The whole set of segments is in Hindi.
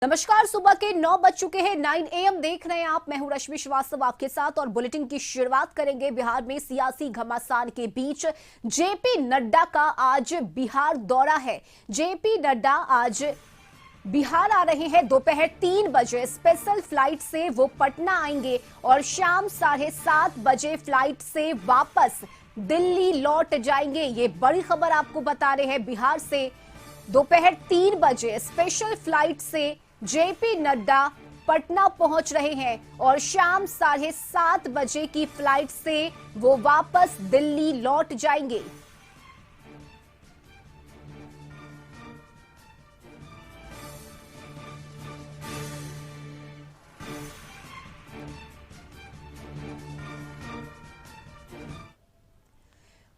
नमस्कार, सुबह के 9 बज चुके हैं। 9 AM देख रहे हैं आप। मैं हूं रश्मि श्रीवास्तव आपके साथ और बुलेटिन की शुरुआत करेंगे बिहार में सियासी घमासान के बीच। जेपी नड्डा का आज बिहार दौरा है। जेपी नड्डा आज बिहार आ रहे हैं। दोपहर 3 बजे स्पेशल फ्लाइट से वो पटना आएंगे और शाम 7:30 बजे फ्लाइट से वापस दिल्ली लौट जाएंगे। ये बड़ी खबर आपको बता रहे हैं। बिहार से दोपहर 3 बजे स्पेशल फ्लाइट से जेपी नड्डा पटना पहुंच रहे हैं और शाम 7:30 बजे की फ्लाइट से वो वापस दिल्ली लौट जाएंगे।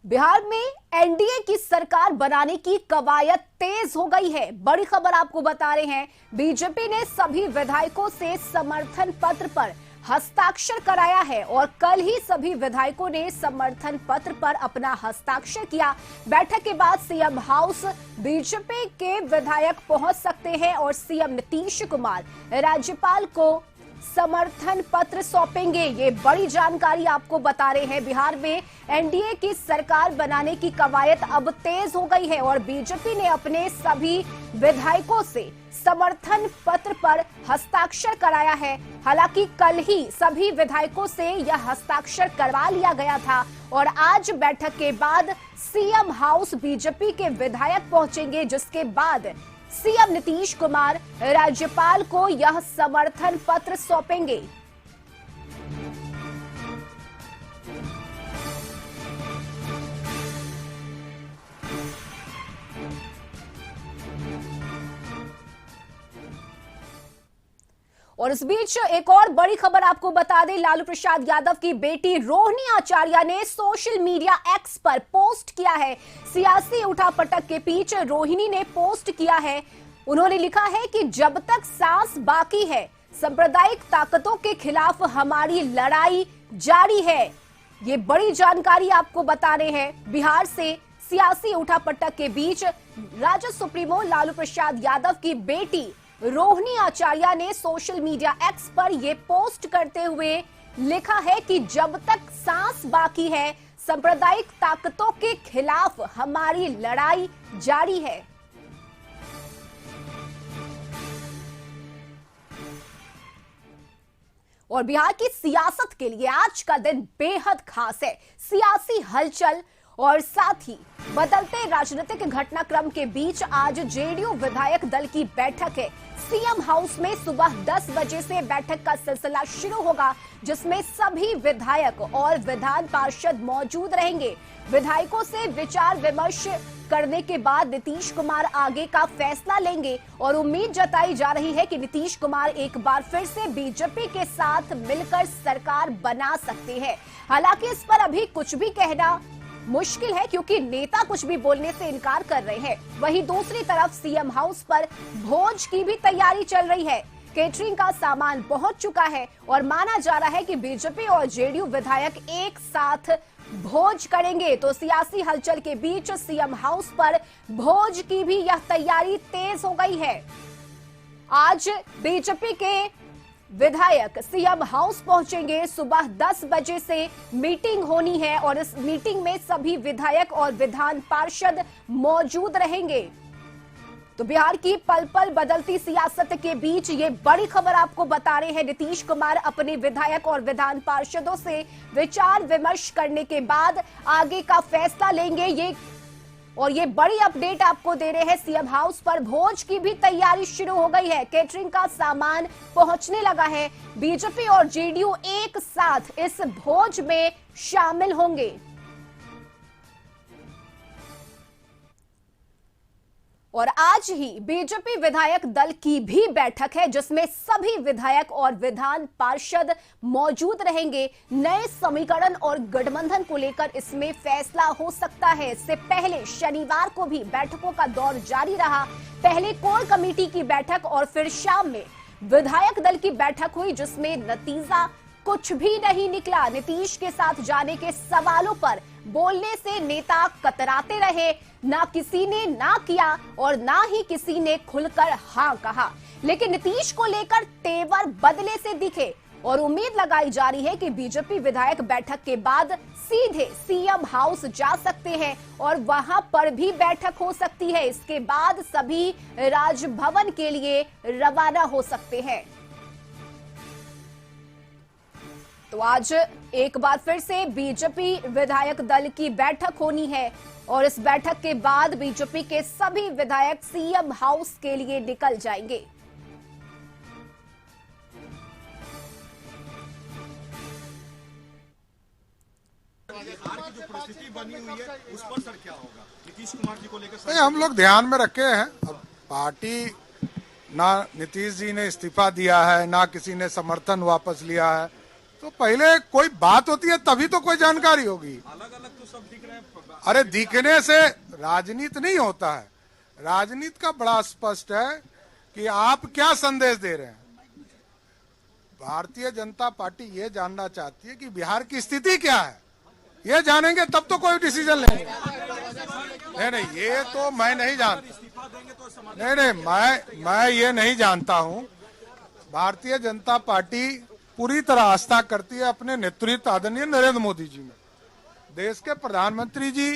बिहार में एनडीए की सरकार बनाने की कवायद तेज हो गई है। बड़ी खबर आपको बता रहे हैं। बीजेपी ने सभी विधायकों से समर्थन पत्र पर हस्ताक्षर कराया है और कल ही सभी विधायकों ने समर्थन पत्र पर अपना हस्ताक्षर किया। बैठक के बाद सीएम हाउस बीजेपी के विधायक पहुंच सकते हैं और सीएम नीतीश कुमार राज्यपाल को समर्थन पत्र सौंपेंगे। ये बड़ी जानकारी आपको बता रहे हैं। बिहार में एनडीए की सरकार बनाने की कवायद अब तेज हो गई है और बीजेपी ने अपने सभी विधायकों से समर्थन पत्र पर हस्ताक्षर कराया है। हालांकि कल ही सभी विधायकों से यह हस्ताक्षर करवा लिया गया था और आज बैठक के बाद सीएम हाउस बीजेपी के विधायक पहुंचेंगे, जिसके बाद सीएम नीतीश कुमार राज्यपाल को यह समर्थन पत्र सौंपेंगे। और इस बीच एक और बड़ी खबर आपको बता दें। लालू प्रसाद यादव की बेटी रोहिणी आचार्य ने सोशल मीडिया एक्स पर पोस्ट किया है। सियासी उठापटक के बीच रोहिणी ने पोस्ट किया है। उन्होंने लिखा है कि जब तक सांस बाकी है सांप्रदायिक ताकतों के खिलाफ हमारी लड़ाई जारी है। ये बड़ी जानकारी आपको बता रहे हैं। बिहार से सियासी उठापटक के बीच राजद सुप्रीमो लालू प्रसाद यादव की बेटी रोहिणी आचार्य ने सोशल मीडिया एक्स पर यह पोस्ट करते हुए लिखा है कि जब तक सांस बाकी है सांप्रदायिक ताकतों के खिलाफ हमारी लड़ाई जारी है। और बिहार की सियासत के लिए आज का दिन बेहद खास है। सियासी हलचल और साथ ही बदलते राजनीतिक घटनाक्रम के बीच आज जेडीयू विधायक दल की बैठक है। सीएम हाउस में सुबह 10 बजे से बैठक का सिलसिला शुरू होगा, जिसमें सभी विधायक और विधान पार्षद मौजूद रहेंगे। विधायकों से विचार विमर्श करने के बाद नीतीश कुमार आगे का फैसला लेंगे और उम्मीद जताई जा रही है कि नीतीश कुमार एक बार फिर से बीजेपी के साथ मिलकर सरकार बना सकते हैं। हालांकि इस पर अभी कुछ भी कहना मुश्किल है, क्योंकि नेता कुछ भी बोलने से इनकार कर रहे हैं। वहीं दूसरी तरफ सीएम हाउस पर भोज की भी तैयारी चल रही है। केटरिंग का सामान पहुंच चुका है और माना जा रहा है कि बीजेपी और जेडीयू विधायक एक साथ भोज करेंगे। तो सियासी हलचल के बीच सीएम हाउस पर भोज की भी यह तैयारी तेज हो गई है। आज बीजेपी के विधायक सीएम हाउस पहुंचेंगे। सुबह 10 बजे से मीटिंग होनी है और इस मीटिंग में सभी विधायक और विधान पार्षद मौजूद रहेंगे। तो बिहार की पल पल बदलती सियासत के बीच ये बड़ी खबर आपको बता रहे हैं। नीतीश कुमार अपने विधायक और विधान पार्षदों से विचार विमर्श करने के बाद आगे का फैसला लेंगे। ये बड़ी अपडेट आपको दे रहे हैं। सीएम हाउस पर भोज की भी तैयारी शुरू हो गई है। केटरिंग का सामान पहुंचने लगा है। बीजेपी और जेडीयू एक साथ इस भोज में शामिल होंगे। और आज ही बीजेपी विधायक दल की भी बैठक है, जिसमें सभी विधायक और विधान पार्षद मौजूद रहेंगे। नए समीकरण और गठबंधन को लेकर इसमें फैसला हो सकता है। इससे पहले शनिवार को भी बैठकों का दौर जारी रहा। पहले कोर कमेटी की बैठक और फिर शाम में विधायक दल की बैठक हुई, जिसमें नतीजा कुछ भी नहीं निकला। नीतीश के साथ जाने के सवालों पर बोलने से नेता कतराते रहे। ना किसी ने ना किया और ना ही किसी ने खुलकर हाँ कहा। लेकिन नीतीश को लेकर तेवर बदले से दिखे और उम्मीद लगाई जा रही है कि बीजेपी विधायक बैठक के बाद सीधे सीएम हाउस जा सकते हैं और वहां पर भी बैठक हो सकती है। इसके बाद सभी राजभवन के लिए रवाना हो सकते हैं। तो आज एक बार फिर से बीजेपी विधायक दल की बैठक होनी है और इस बैठक के बाद बीजेपी के सभी विधायक सीएम हाउस के लिए निकल जाएंगे। बिहार की जो परिस्थिति बनी हुई है उस पर सर क्या होगा नीतीश कुमार जी को लेकर? हम लोग ध्यान में रखे हैं। अब पार्टी ना नीतीश जी ने इस्तीफा दिया है, ना किसी ने समर्थन वापस लिया है, तो पहले कोई बात होती है तभी तो कोई जानकारी होगी। अलग अलग तो सब दिख रहे हैं। अरे दिखने से राजनीति नहीं होता है। राजनीति का बड़ा स्पष्ट है कि आप क्या संदेश दे रहे हैं। भारतीय जनता पार्टी ये जानना चाहती है कि बिहार की स्थिति क्या है। ये जानेंगे तब तो कोई डिसीजन लेंगे। नहीं, ये तो मैं नहीं जानता। नहीं, मैं ये नहीं जानता हूँ। भारतीय जनता पार्टी पूरी तरह आस्था करती है अपने नेतृत्व आदरणीय नरेंद्र मोदी जी में। देश के प्रधानमंत्री जी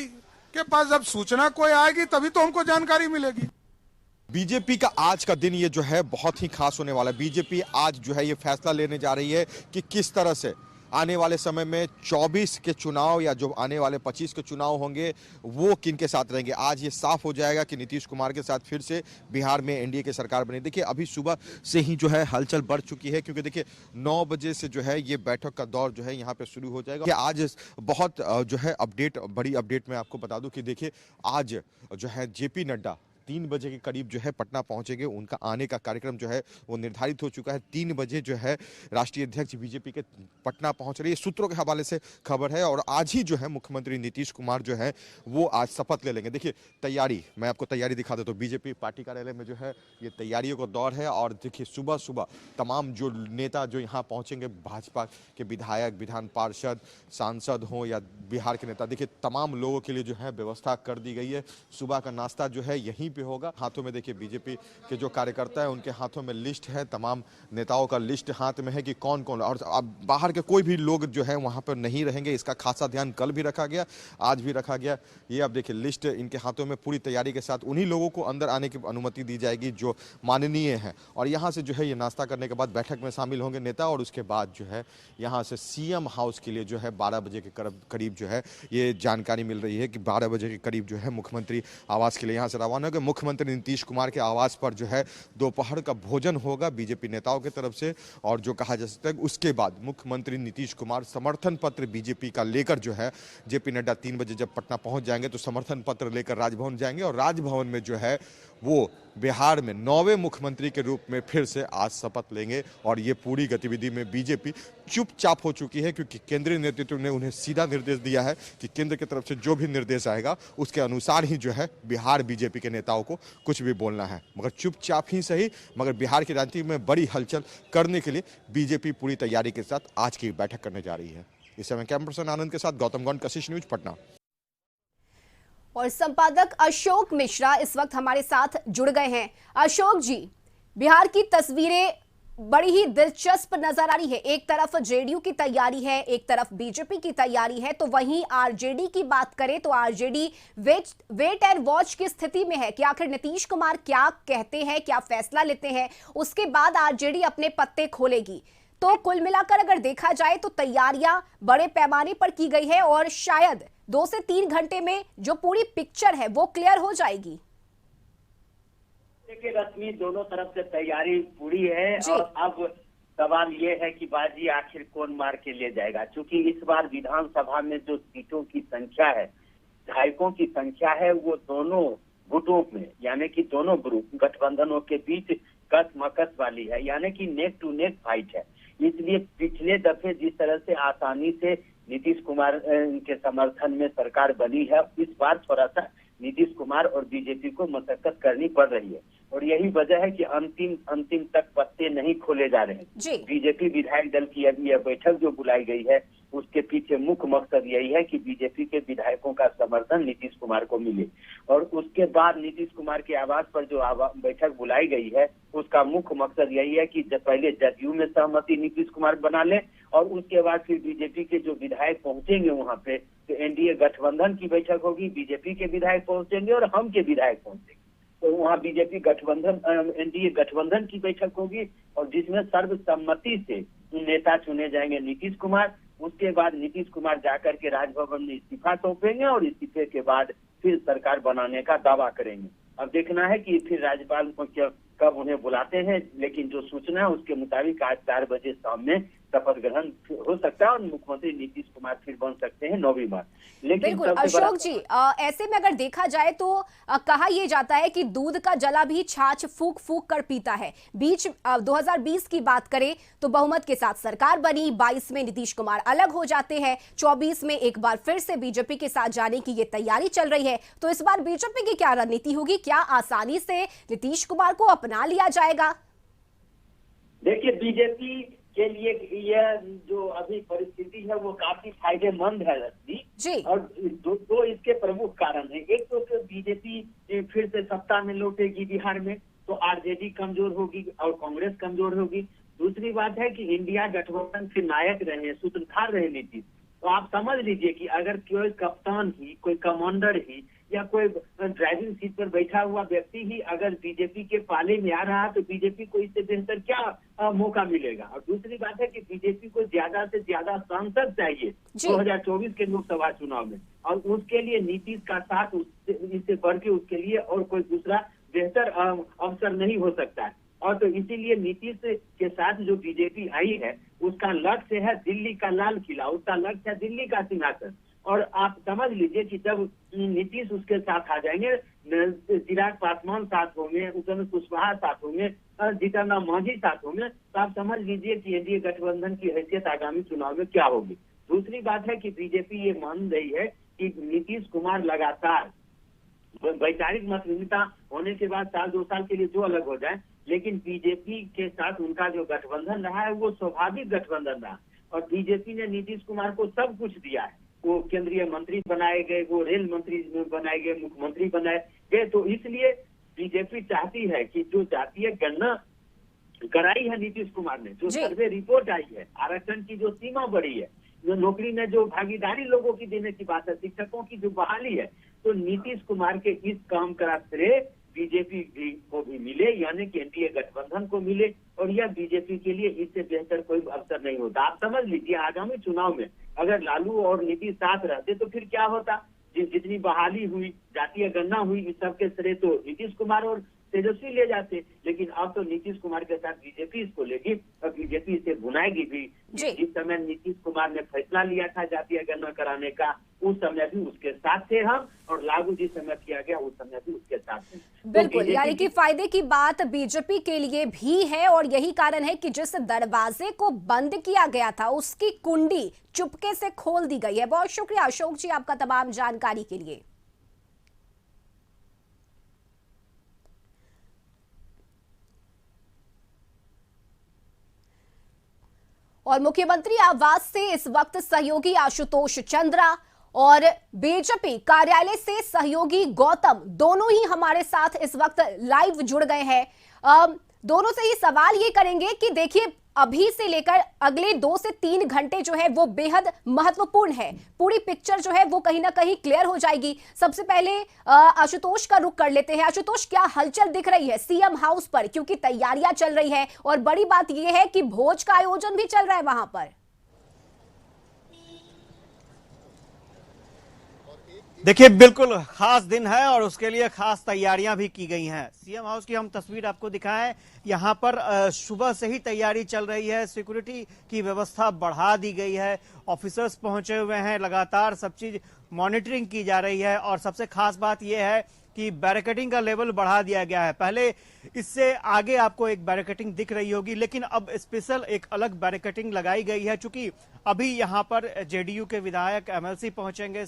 के पास जब सूचना कोई आएगी तभी तो हमको जानकारी मिलेगी। बीजेपी का आज का दिन ये जो है बहुत ही खास होने वाला है। बीजेपी आज जो है ये फैसला लेने जा रही है कि किस तरह से आने वाले समय में 24 के चुनाव या जो आने वाले 25 के चुनाव होंगे वो किन के साथ रहेंगे। आज ये साफ हो जाएगा कि नीतीश कुमार के साथ फिर से बिहार में एनडीए की सरकार बनी। देखिए अभी सुबह से ही जो है हलचल बढ़ चुकी है, क्योंकि देखिए 9 बजे से जो है ये बैठक का दौर जो है यहाँ पे शुरू हो जाएगा। आज बहुत जो है बड़ी अपडेट मैं आपको बता दूं कि देखिए आज जो है जेपी नड्डा 3 बजे के करीब जो है पटना पहुंचेंगे। उनका आने का कार्यक्रम जो है वो निर्धारित हो चुका है। 3 बजे जो है राष्ट्रीय अध्यक्ष बीजेपी के पटना पहुंच रही है, सूत्रों के हवाले से खबर है। और आज ही जो है मुख्यमंत्री नीतीश कुमार जो है वो आज शपथ ले लेंगे। देखिए तैयारी, मैं आपको तैयारी दिखा देता हूँ। बीजेपी पार्टी कार्यालय में जो है ये तैयारियों का दौर है। और देखिए सुबह सुबह तमाम जो नेता जो यहाँ पहुंचेंगे, भाजपा के विधायक, विधान पार्षद, सांसद हों या बिहार के नेता, देखिए तमाम लोगों के लिए जो है व्यवस्था कर दी गई है। सुबह का नाश्ता जो है यहीं पे होगा। हाथों में देखिए बीजेपी के जो कार्यकर्ता है उनके हाथों में लिस्ट है, तमाम नेताओं का लिस्ट हाथ में है कि कौन कौन, और अब बाहर के कोई भी लोग जो है वहां पर नहीं रहेंगे। इसका खासा ध्यान कल भी रखा गया, आज भी रखा गया। ये अब देखिए लिस्ट इनके हाथों में पूरी तैयारी के साथ उन्हीं लोगों को अंदर आने की अनुमति दी जाएगी जो माननीय है। और यहाँ से जो है ये नाश्ता करने के बाद बैठक में शामिल होंगे नेता, और उसके बाद जो है यहाँ से सीएम हाउस के लिए जो है 12 बजे के करीब जो है ये जानकारी मिल रही है कि 12 बजे के करीब जो है मुख्यमंत्री आवास के लिए यहाँ से रवाना होंगे। मुख्यमंत्री नीतीश कुमार के आवास पर जो है दोपहर का भोजन होगा बीजेपी नेताओं की तरफ से। और जो कहा जा सकता है उसके बाद मुख्यमंत्री नीतीश कुमार समर्थन पत्र बीजेपी का लेकर जो है जेपी नड्डा 3 बजे जब पटना पहुंच जाएंगे तो समर्थन पत्र लेकर राजभवन जाएंगे। और राजभवन में जो है वो बिहार में 9वें मुख्यमंत्री के रूप में फिर से आज शपथ लेंगे। और ये पूरी गतिविधि में बीजेपी चुपचाप हो चुकी है, क्योंकि केंद्रीय नेतृत्व ने उन्हें सीधा निर्देश दिया है कि केंद्र की तरफ से जो भी निर्देश आएगा उसके अनुसार ही जो है बिहार बीजेपी के नेताओं को कुछ भी बोलना है। मगर चुपचाप ही सही, मगर बिहार की राजनीति में बड़ी हलचल करने के लिए बीजेपी पूरी तैयारी के साथ आज की बैठक करने जा रही है। इस समय कैमरा पर्सन आनंद के साथ गौतम गौंड, कशिश न्यूज, पटना। और संपादक अशोक मिश्रा इस वक्त हमारे साथ जुड़ गए हैं। अशोक जी, बिहार की तस्वीरें बड़ी ही दिलचस्प नजर आ रही है। एक तरफ जेडीयू की तैयारी है, एक तरफ बीजेपी की तैयारी है, तो वहीं आरजेडी की बात करें तो आरजेडी वेट एंड वॉच की स्थिति में है कि आखिर नीतीश कुमार क्या कहते हैं, क्या फैसला लेते हैं, उसके बाद आरजेडी अपने पत्ते खोलेगी। तो कुल मिलाकर अगर देखा जाए तो तैयारियां बड़े पैमाने पर की गई है और शायद 2 से 3 घंटे में जो पूरी पिक्चर है वो क्लियर हो जाएगी। देखिए रश्मि, दोनों तरफ से तैयारी पूरी है और अब सवाल ये है कि बाजी आखिर कौन मार के ले जाएगा। क्योंकि इस बार विधानसभा में जो सीटों की संख्या है, विधायकों की संख्या है, वो दोनों गुटों में यानी कि दोनों ग्रुप गठबंधनों के बीच कस मकस वाली है, यानी कि नेक टू नेक फाइट है। इसलिए पिछले दफे जिस तरह से आसानी से नीतीश कुमार के समर्थन में सरकार बनी है, इस बार थोड़ा सा नीतीश कुमार और बीजेपी को मशक्कत करनी पड़ रही है। और यही वजह है कि अंतिम तक पत्ते नहीं खोले जा रहे जी। हैं। बीजेपी विधायक दल की अभी यह बैठक जो बुलाई गई है, उसके पीछे मुख्य मकसद यही है कि बीजेपी के विधायकों का समर्थन नीतीश कुमार को मिले, और उसके बाद नीतीश कुमार के आवास पर जो बैठक बुलाई गई है, उसका मुख्य मकसद यही है कि पहले जदयू में सहमति नीतीश कुमार बना ले, और उसके बाद फिर बीजेपी के जो विधायक पहुंचेंगे वहां पे, तो एनडीए गठबंधन की बैठक होगी, बीजेपी के विधायक पहुंचेंगे और हम के विधायक पहुंचेंगे, तो वहाँ बीजेपी गठबंधन एनडीए गठबंधन की बैठक होगी, और जिसमें सर्वसम्मति से नेता चुने जाएंगे नीतीश कुमार। उसके बाद नीतीश कुमार जाकर के राजभवन में इस्तीफा सौंपेंगे, और इस्तीफे के बाद फिर सरकार बनाने का दावा करेंगे। अब देखना है कि फिर राज्यपाल कब उन्हें बुलाते हैं, लेकिन जो सूचना है उसके मुताबिक आज 4 बजे शाम में शपथ ग्रहण हो सकता है और मुख्यमंत्री नीतीश कुमार फिर बन सकते हैं 9वीं बार। लेकिन बिल्कुल अशोक जी, ऐसे में अगर देखा जाए तो कहा यह जाता है कि दूध का जला भी छाछ फूक फूक कर पीता है। 2020 की बात करें तो बहुमत के साथ सरकार बनी, 22 में नीतीश कुमार अलग हो जाते हैं, 24 में एक बार फिर से बीजेपी के साथ जाने की ये तैयारी चल रही है। तो इस बार बीजेपी की क्या रणनीति होगी? क्या आसानी से नीतीश कुमार को अपना लिया जाएगा? देखिए, बीजेपी के लिए यह जो अभी परिस्थिति है वो काफी फायदेमंद है जी। और दो इसके प्रमुख कारण हैं। एक तो बीजेपी फिर से सत्ता में लौटेगी बिहार में, तो आरजेडी कमजोर होगी और कांग्रेस कमजोर होगी। दूसरी बात है कि इंडिया गठबंधन के नायक रहे, सूत्रधार रहे नीतीश। तो आप समझ लीजिए कि अगर कोई कप्तान ही, कोई कमांडर ही, या कोई ड्राइविंग सीट पर बैठा हुआ व्यक्ति ही अगर बीजेपी के पाले में आ रहा है, तो बीजेपी को इससे बेहतर क्या मौका मिलेगा। और दूसरी बात है कि बीजेपी को ज्यादा से ज्यादा सांसद चाहिए 2024 के लोकसभा चुनाव में, और उसके लिए नीतीश का साथ इससे बढ़ के उसके लिए और कोई दूसरा बेहतर अवसर नहीं हो सकता है। और तो इसीलिए नीतीश के साथ जो बीजेपी आई है, उसका लक्ष्य है दिल्ली का लाल किला, उसका लक्ष्य है दिल्ली का सिंहासन। और आप समझ लीजिए कि जब नीतीश उसके साथ आ जाएंगे, चिराग पासवान साथ होंगे, उपेंद्र कुशवाहा साथ होंगे, जीतन राम मांझी साथ होंगे, तो आप समझ लीजिए कि एनडीए गठबंधन की हैसियत आगामी चुनाव में क्या होगी। दूसरी बात है कि बीजेपी ये मान रही है कि नीतीश कुमार लगातार वैचारिक मतभिन्नता होने के बाद साल 2 साल के लिए जो अलग हो जाए, लेकिन बीजेपी के साथ उनका जो गठबंधन रहा है वो स्वाभाविक गठबंधन रहा, और बीजेपी ने नीतीश कुमार को सब कुछ दिया है। वो केंद्रीय मंत्री बनाए गए, वो रेल मंत्री बनाए गए, मुख्यमंत्री बनाए गए। तो इसलिए बीजेपी चाहती है कि जो जातीय गणना कराई है नीतीश कुमार ने, जो सर्वे रिपोर्ट आई है, आरक्षण की जो सीमा बढ़ी है, जो नौकरी में जो भागीदारी लोगों की देने की बात है, शिक्षकों की जो बहाली है, तो नीतीश कुमार के इस काम का श्रेय बीजेपी को भी मिले, यानी कि एनडीए गठबंधन को मिले, और यह बीजेपी के लिए इससे बेहतर कोई अवसर नहीं होता। आप समझ लीजिए आगामी चुनाव में अगर लालू और नीतीश साथ रहते तो फिर क्या होता। जितनी बहाली हुई, जातीय गणना हुई, इस सब के श्रेय तो नीतीश कुमार और तेजस्वी ले जाते, लेकिन अब तो नीतीश कुमार के साथ बीजेपी इसको लेगी और बीजेपी इसे भुनाएगी भी। जिस समय नीतीश कुमार ने फैसला लिया था जातीय गणना कराने का, उस समय भी उसके साथ थे हम, और लागू जिस समय किया गया उस समय भी उसके साथ थे। बिल्कुल, यानी कि फायदे की बात बीजेपी के लिए भी है, और यही कारण है कि जिस दरवाजे को बंद किया गया था उसकी कुंडी चुपके से खोल दी गई है। बहुत शुक्रिया अशोक जी आपका तमाम जानकारी के लिए। और मुख्यमंत्री आवास से इस वक्त सहयोगी आशुतोष चंद्रा और बीजेपी कार्यालय से सहयोगी गौतम दोनों ही हमारे साथ इस वक्त लाइव जुड़ गए हैं। दोनों से ही सवाल ये करेंगे कि देखिए अभी से लेकर अगले 2 से 3 घंटे जो है वो बेहद महत्वपूर्ण है, पूरी पिक्चर जो है वो कहीं ना कहीं क्लियर हो जाएगी। सबसे पहले आशुतोष का रुख कर लेते हैं। आशुतोष, क्या हलचल दिख रही है सीएम हाउस पर, क्योंकि तैयारियां चल रही है और बड़ी बात यह है कि भोज का आयोजन भी चल रहा है वहां पर। देखिए, बिल्कुल खास दिन है और उसके लिए खास तैयारियां भी की गई हैं। सीएम हाउस की हम तस्वीर आपको दिखाएं, यहां पर सुबह से ही तैयारी चल रही है, सिक्योरिटी की व्यवस्था बढ़ा दी गई है, ऑफिसर्स पहुंचे हुए हैं, लगातार सब चीज मॉनिटरिंग की जा रही है। और सबसे खास बात यह है कि बैरिकेडिंग का लेवल बढ़ा दिया गया है। पहले इससे आगे आपको एक बैरिकेडिंग दिख रही होगी, लेकिन अब स्पेशल एक अलग बैरिकेडिंग लगाई गई है, चूंकि अभी यहां पर जेडीयू के विधायक एमएलसी पहुंचेंगे,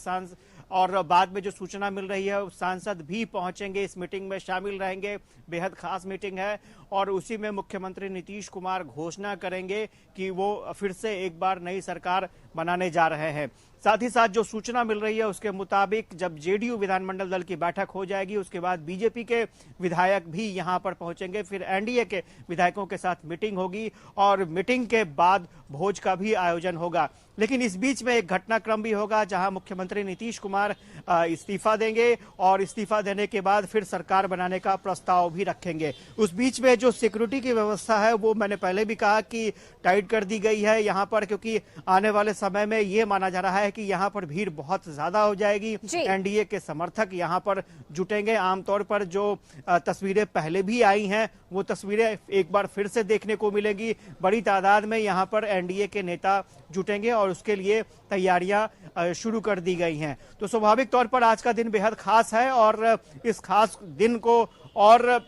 और बाद में जो सूचना मिल रही है सांसद भी पहुंचेंगे, इस मीटिंग में शामिल रहेंगे। बेहद खास मीटिंग है और उसी में मुख्यमंत्री नीतीश कुमार घोषणा करेंगे कि वो फिर से एक बार नई सरकार बनाने जा रहे हैं। साथ ही साथ जो सूचना मिल रही है उसके मुताबिक जब जेडीयू विधानमंडल दल की बैठक हो जाएगी उसके बाद बीजेपी के विधायक भी यहां पर पहुंचेंगे, फिर एनडीए के विधायकों के साथ मीटिंग होगी और मीटिंग के बाद भोज का भी आयोजन होगा। लेकिन इस बीच में एक घटनाक्रम भी होगा जहां मुख्यमंत्री नीतीश कुमार इस्तीफा देंगे और इस्तीफा देने के बाद फिर सरकार बनाने का प्रस्ताव भी रखेंगे। उस बीच में जो सिक्योरिटी की व्यवस्था है वो मैंने पहले भी कहा कि टाइट कर दी गई है यहां पर, क्योंकि आने वाले समय में ये माना जा रहा है कि यहां पर भीड़ बहुत ज्यादा हो जाएगी। एनडीए के समर्थक यहां पर जुटेंगे। आमतौर पर जो तस्वीरें पहले भी आई हैं वो तस्वीरें एक बार फिर से देखने को मिलेगी। बड़ी तादाद में यहां पर एनडीए के नेता जुटेंगे और उसके लिए तैयारियां शुरू कर दी गई हैं। तो स्वाभाविक तौर पर आज का दिन बेहद खास है और इस खास दिन को और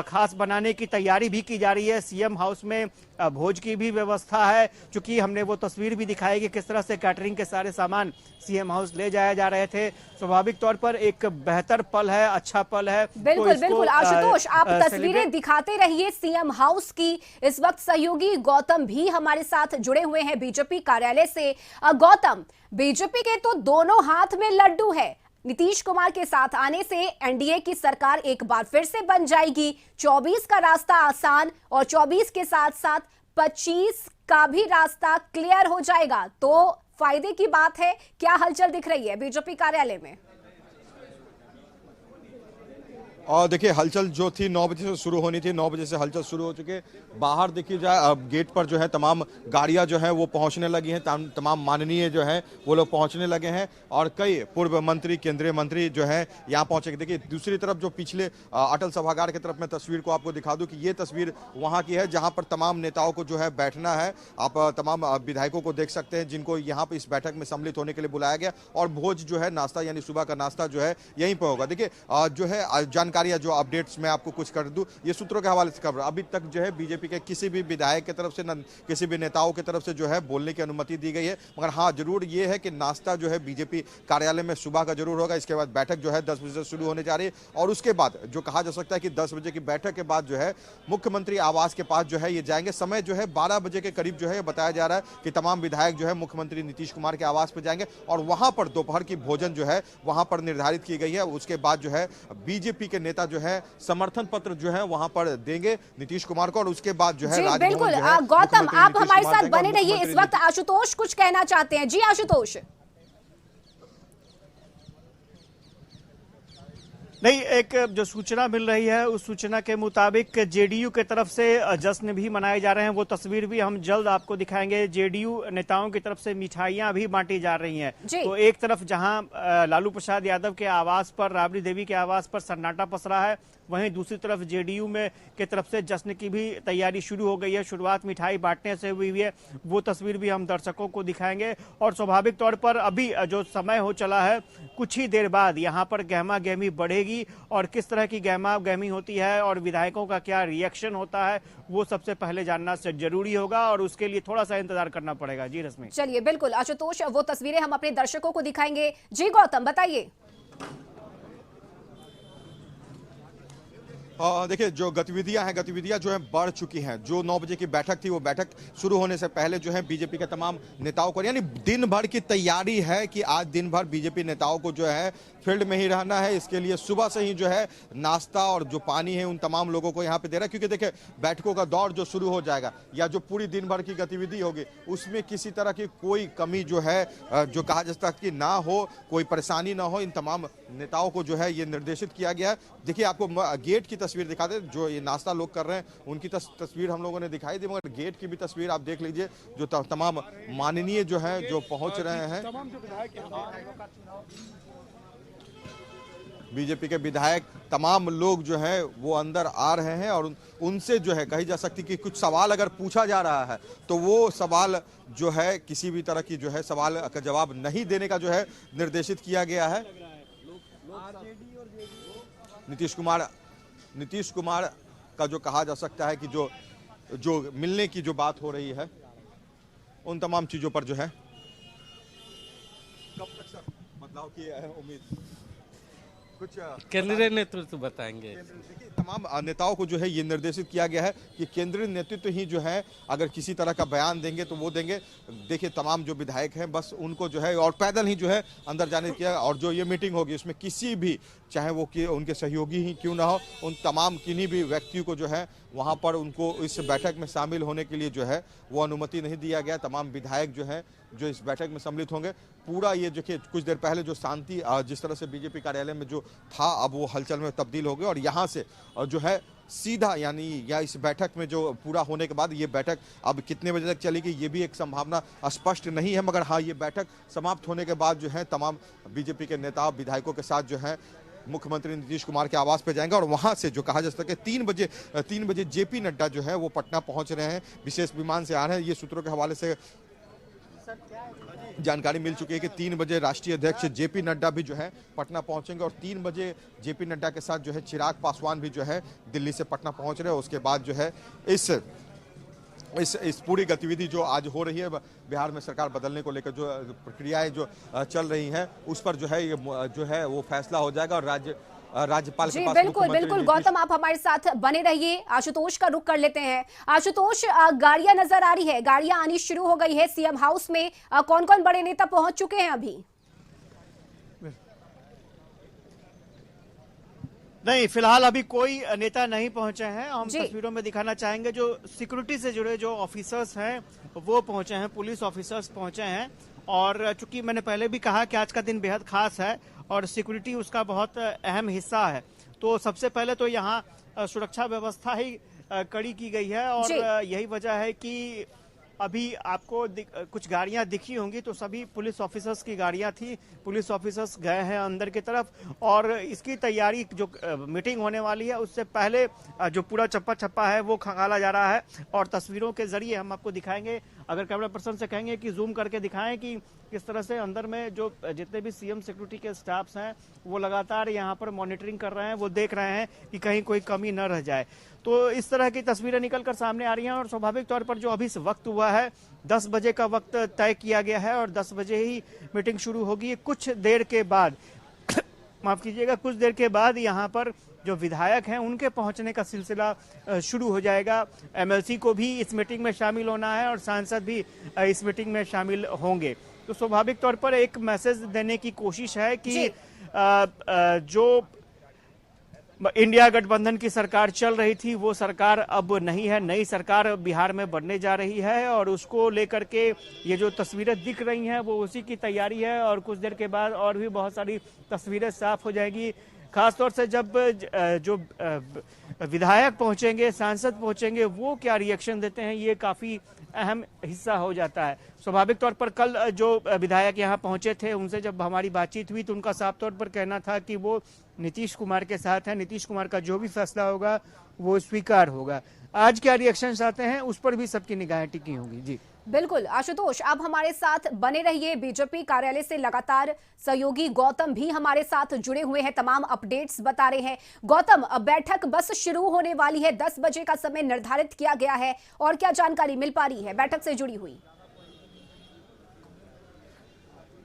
खास बनाने की तैयारी भी की जा रही है। सीएम हाउस में भोज की भी व्यवस्था है, क्योंकि हमने वो तस्वीर भी दिखाई कि किस तरह से कैटरिंग के सारे सामान सीएम हाउस ले जाए जा रहे थे। स्वाभाविक तौर पर एक बेहतर पल है, अच्छा पल है। बिल्कुल बिल्कुल आशुतोष, आप तस्वीरें दिखाते रहिए सीएम हाउस की। इस वक्त सहयोगी गौतम भी हमारे साथ जुड़े हुए हैं बीजेपी कार्यालय से। गौतम, बीजेपी के तो दोनों हाथ में लड्डू है। नीतीश कुमार के साथ आने से एनडीए की सरकार एक बार फिर से बन जाएगी। 24 का रास्ता आसान और 24 के साथ साथ 25 का भी रास्ता क्लियर हो जाएगा, तो फायदे की बात है। क्या हलचल दिख रही है बीजेपी कार्यालय में? और देखिए हलचल जो थी 9 बजे से शुरू होनी थी, 9 बजे से हलचल शुरू हो चुकी है। बाहर देखिए जाए गेट पर जो है तमाम गाड़ियां जो है वो पहुंचने लगी हैं, तमाम माननीय जो है वो लोग पहुंचने लगे हैं और कई पूर्व मंत्री, केंद्रीय मंत्री जो है यहाँ पहुंचे। देखिए दूसरी तरफ जो पिछले अटल सभागार की तरफ मैं तस्वीर को आपको दिखा दूं कि ये तस्वीर वहाँ की है जहाँ पर तमाम नेताओं को जो है बैठना है। आप तमाम विधायकों को देख सकते हैं जिनको यहाँ पर इस बैठक में सम्मिलित होने के लिए बुलाया गया और भोज जो है नाश्ता यानी सुबह का नाश्ता जो है यहीं पर होगा। देखिए जो है जो अपडेट्स मैं आपको कुछ कर दूं, ये सूत्रों के हवाले से खबर। अभी तक जो है बीजेपी के किसी भी विधायक की तरफ से न किसी भी नेताओं की तरफ से जो है बोलने की अनुमति दी गई है, मगर हाँ जरूर ये है कि नाश्ता जो है बीजेपी कार्यालय में सुबह का जरूर होगा। इसके बाद बैठक जो है 10 बजे से शुरू होने जा रही है और उसके बाद जो कहा जा सकता है कि 10 बजे की बैठक के बाद जो है मुख्यमंत्री आवास के पास जो है ये जाएंगे। समय जो है 12 बजे के करीब जो है बताया जा रहा है कि तमाम विधायक जो है मुख्यमंत्री नीतीश कुमार के आवास पर जाएंगे और वहां पर दोपहर की भोजन जो है वहां पर निर्धारित की गई है। उसके बाद जो है बीजेपी के नेता जो है समर्थन पत्र जो है वहां पर देंगे नीतीश कुमार को और उसके बाद जो है बिल्कुल गौतम, आप हमारे साथ बने रहिए। इस वक्त आशुतोष कुछ कहना चाहते हैं। जी आशुतोष। नहीं, एक जो सूचना मिल रही है उस सूचना के मुताबिक जेडीयू के तरफ से जश्न भी मनाए जा रहे हैं। वो तस्वीर भी हम जल्द आपको दिखाएंगे। जेडीयू नेताओं की तरफ से मिठाइयां भी बांटी जा रही हैं। तो एक तरफ जहां लालू प्रसाद यादव के आवास पर, राबड़ी देवी के आवास पर सन्नाटा पसरा है, वहीं दूसरी तरफ जेडीयू में की तरफ से जश्न की भी तैयारी शुरू हो गई है। शुरुआत मिठाई बांटने से हुई है, वो तस्वीर भी हम दर्शकों को दिखाएंगे। और स्वाभाविक तौर पर अभी जो समय हो चला है, कुछ ही देर बाद यहाँ पर गहमा गहमी बढ़ेगी और किस तरह की गहमा गहमी होती है और विधायकों का क्या रिएक्शन होता है वो सबसे पहले जानना जरूरी होगा और उसके लिए थोड़ा सा इंतजार करना पड़ेगा। जी रश्मि। चलिए बिल्कुल आशुतोष, वो तस्वीरें हम अपने दर्शकों को दिखाएंगे। जी गौतम बताइए। देखिए जो गतिविधियां जो है बढ़ चुकी हैं। जो 9 बजे की बैठक थी वो बैठक शुरू होने से पहले जो है बीजेपी के तमाम नेताओं को यानी दिन भर की तैयारी है कि आज दिन भर बीजेपी नेताओं को जो है फील्ड में ही रहना है। इसके लिए सुबह से ही जो है नाश्ता और जो पानी है उन तमाम लोगों को यहाँ पे दे रहा है, क्योंकि देखिए बैठकों का दौर जो शुरू हो जाएगा या जो पूरी दिन भर की गतिविधि होगी उसमें किसी तरह की कोई कमी जो है जो कहा जा सकता है कि ना हो, कोई परेशानी ना हो, इन तमाम नेताओं को जो है ये निर्देशित किया गया है। देखिए आपको गेट की तस्वीर दिखा दे, जो ये नाश्ता लोग कर रहे हैं उनकी तस्वीर हम लोगों ने दिखाई दी, मगर गेट की भी तस्वीर आप देख लीजिए। जो तमाम माननीय जो है जो पहुंच रहे हैं, बीजेपी के विधायक तमाम लोग जो है वो अंदर आ रहे हैं और उनसे जो है कही जा सकती कि कुछ सवाल अगर पूछा जा रहा है तो वो सवाल जो है किसी भी तरह की जो है सवाल का जवाब नहीं देने का जो है निर्देशित किया गया है। नीतीश कुमार का जो कहा जा सकता है कि जो मिलने की जो बात हो रही है उन तमाम चीजों पर जो है कब तक सर बदलाव की उम्मीद कुछ केंद्रीय नेतृत्व बताएंगे। देखिए, तमाम नेताओं को जो है ये निर्देशित किया गया है कि केंद्रीय नेतृत्व ही जो है अगर किसी तरह का बयान देंगे तो वो देंगे। देखिए, तमाम जो विधायक हैं बस उनको जो है और पैदल ही जो है अंदर जाने किया, और जो ये मीटिंग होगी उसमें किसी भी, चाहे वो कि उनके सहयोगी ही क्यों ना हो, उन तमाम किन्हीं भी व्यक्तियों को जो है वहाँ पर उनको इस बैठक में शामिल होने के लिए जो है वो अनुमति नहीं दिया गया। तमाम विधायक जो है जो इस बैठक में सम्मिलित होंगे। पूरा ये देखिए, कुछ देर पहले जो शांति जिस तरह से बीजेपी कार्यालय में जो था, अब वो हलचल में तब्दील हो गया, और यहाँ से जो है सीधा यानी या इस बैठक में जो पूरा होने के बाद ये बैठक अब कितने बजे तक चलेगी ये भी एक संभावना स्पष्ट नहीं है, मगर हाँ, ये बैठक समाप्त होने के बाद जो है तमाम बीजेपी के नेता विधायकों के साथ जो है मुख्यमंत्री नीतीश कुमार के आवास पे जाएंगे, और वहां से जो कहा जा सकता है 3 बजे जेपी नड्डा जो है वो पटना पहुंच रहे हैं, विशेष विमान से आ रहे हैं। ये सूत्रों के हवाले से जानकारी मिल चुकी है कि 3 बजे राष्ट्रीय अध्यक्ष जेपी नड्डा भी जो है पटना पहुंचेंगे, और 3 बजे जेपी नड्डा के साथ जो है चिराग पासवान भी जो है दिल्ली से पटना पहुंच रहे हैं। उसके बाद जो है इस पूरी गतिविधि जो आज हो रही है बिहार में सरकार बदलने को लेकर जो प्रक्रियाएं जो चल रही हैं उस पर जो है ये जो है वो फैसला हो जाएगा, और राज्यपाल के पास बिल्कुल बिल्कुल गौतम, आप हमारे साथ बने रहिए। आशुतोष का रुख कर लेते हैं। आशुतोष, गाड़ियां नजर आ रही है, गाड़ियां आनी शुरू हो गई है सीएम हाउस में, कौन कौन बड़े नेता पहुंच चुके हैं अभी? नहीं, फिलहाल अभी कोई नेता नहीं पहुंचे हैं। हम तस्वीरों में दिखाना चाहेंगे जो सिक्योरिटी से जुड़े जो ऑफिसर्स हैं वो पहुंचे हैं, पुलिस ऑफिसर्स पहुंचे हैं। और चूंकि मैंने पहले भी कहा कि आज का दिन बेहद खास है और सिक्योरिटी उसका बहुत अहम हिस्सा है, तो सबसे पहले तो यहाँ सुरक्षा व्यवस्था ही कड़ी की गई है, और यही वजह है कि अभी आपको कुछ गाड़ियां दिखी होंगी तो सभी पुलिस ऑफिसर्स की गाड़ियां थी। पुलिस ऑफिसर्स गए हैं अंदर की तरफ, और इसकी तैयारी जो मीटिंग होने वाली है उससे पहले जो पूरा चप्पा चप्पा है वो खंगाला जा रहा है, और तस्वीरों के जरिए हम आपको दिखाएंगे। अगर कैमरा पर्सन से कहेंगे कि जूम करके दिखाएं कि किस तरह से अंदर में जो जितने भी सीएम सिक्योरिटी के स्टाफ्स हैं वो लगातार यहाँ पर मॉनिटरिंग कर रहे हैं, वो देख रहे हैं कि कहीं कोई कमी न रह जाए। तो इस तरह की तस्वीरें निकलकर सामने आ रही हैं, और स्वाभाविक तौर पर जो अभी वक्त हुआ है 10 बजे का वक्त तय किया गया है, और 10 बजे ही मीटिंग शुरू होगी। कुछ देर के बाद माफ कीजिएगा, कुछ देर के बाद यहाँ पर जो विधायक हैं उनके पहुंचने का सिलसिला शुरू हो जाएगा। एमएलसी को भी इस मीटिंग में शामिल होना है और सांसद भी इस मीटिंग में शामिल होंगे। तो स्वाभाविक तौर पर एक मैसेज देने की कोशिश है कि जो इंडिया गठबंधन की सरकार चल रही थी वो सरकार अब नहीं है, नई सरकार बिहार में बनने जा रही है, और उसको लेकर के ये जो तस्वीरें दिख रही हैं वो उसी की तैयारी है। और कुछ देर के बाद और भी बहुत सारी तस्वीरें साफ हो जाएगी, खासतौर से जब जो विधायक पहुंचेंगे, सांसद पहुंचेंगे, वो क्या रिएक्शन देते हैं ये काफी अहम हिस्सा हो जाता है। स्वाभाविक तौर पर कल जो विधायक यहाँ पहुंचे थे उनसे जब हमारी बातचीत हुई तो उनका साफ तौर पर कहना था कि वो नीतीश कुमार के साथ है, नीतीश कुमार का जो भी फैसला होगा वो स्वीकार होगा। आज क्या रिएक्शंस आते हैं उस पर भी सबकी निगाहें टिकी होंगी। जी बिल्कुल आशुतोष, आप हमारे साथ बने रहिए। बीजेपी कार्यालय से लगातार सहयोगी गौतम भी हमारे साथ जुड़े हुए हैं, तमाम अपडेट्स बता रहे हैं। गौतम, बैठक बस शुरू होने वाली है, 10 बजे का समय निर्धारित किया गया है, और क्या जानकारी मिल पा रही है बैठक से जुड़ी हुई?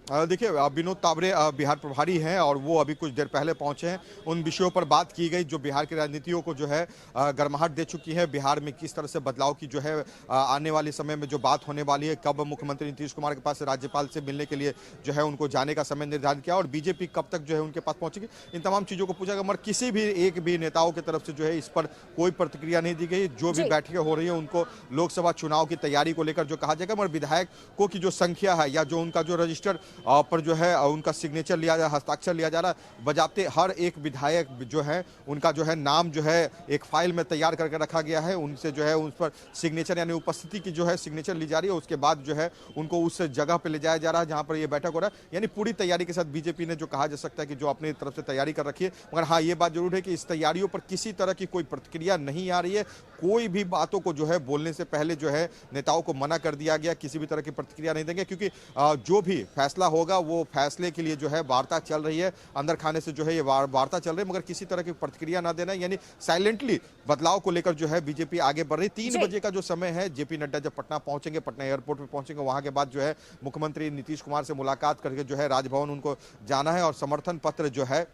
देखिए, विनोद तावरे बिहार प्रभारी हैं और वो अभी कुछ देर पहले पहुंचे हैं। उन विषयों पर बात की गई जो बिहार की राजनीतियों को जो है गर्माहट दे चुकी है। बिहार में किस तरह से बदलाव की जो है आने वाले समय में जो बात होने वाली है, कब मुख्यमंत्री नीतीश कुमार के पास राज्यपाल से मिलने के लिए जो है उनको जाने का समय निर्धारित किया, और बीजेपी कब तक जो है उनके पास पहुंचेगी, इन तमाम चीज़ों को पूछा गया। मगर किसी भी एक भी नेताओं की तरफ से जो है इस पर कोई प्रतिक्रिया नहीं दी गई। जो भी बैठकें हो रही है उनको लोकसभा चुनाव की तैयारी को लेकर जो कहा जाएगा, मगर विधायकों की जो संख्या है या जो उनका जो रजिस्टर पर जो है उनका सिग्नेचर लिया जा, हस्ताक्षर लिया जा रहा, बजाते हर एक विधायक जो है उनका जो है नाम जो है एक फाइल में तैयार करके रखा गया है। उनसे जो है उस पर सिग्नेचर यानी उपस्थिति की जो है सिग्नेचर ली जा रही है। उसके बाद जो है उनको उस जगह पे ले जाया जा रहा है जहां पर ये बैठक हो रहा है। यानी पूरी तैयारी के साथ बीजेपी ने जो कहा जा सकता है कि जो अपनी तरफ से तैयारी कर रखी है। मगर हाँ, ये बात जरूर है कि इस तैयारियों पर किसी तरह की कोई प्रतिक्रिया नहीं आ रही है। कोई भी बातों को जो है बोलने से पहले जो है नेताओं को मना कर दिया गया, किसी भी तरह की प्रतिक्रिया नहीं देंगे, क्योंकि जो भी फैसला होगा वो फैसले के लिए जो है वार्ता चल रही है। अंदर खाने से जो है ये वार्ता चल रही है, मगर किसी तरह की प्रतिक्रिया ना देना, यानी साइलेंटली बदलाव को लेकर जो है बीजेपी आगे बढ़ रही। 3 बजे का जो समय है, जेपी नड्डा जब पटना पहुंचेंगे, पटना एयरपोर्ट पे पहुंचेंगे, वहां के बाद जो है मुख्यमंत्री नीतीश कुमार से मुलाकात करके जो है राजभवन उनको जाना है और समर्थन पत्र जो है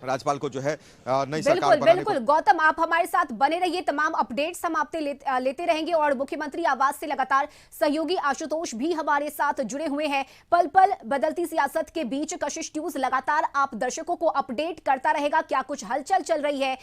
राज्यपाल को जो है नई सरकार बनाने बिल्कुल गौतम, आप हमारे साथ बने रहिए, तमाम अपडेट्स हम आपसे लेते रहेंगे और मुख्यमंत्री आवास से लगातार सहयोगी आशुतोष भी हमारे साथ जुड़े हुए हैं। पल पल बदलती सियासत के बीच कशिश न्यूज लगातार आप दर्शकों को अपडेट करता रहेगा, क्या कुछ हलचल चल रही है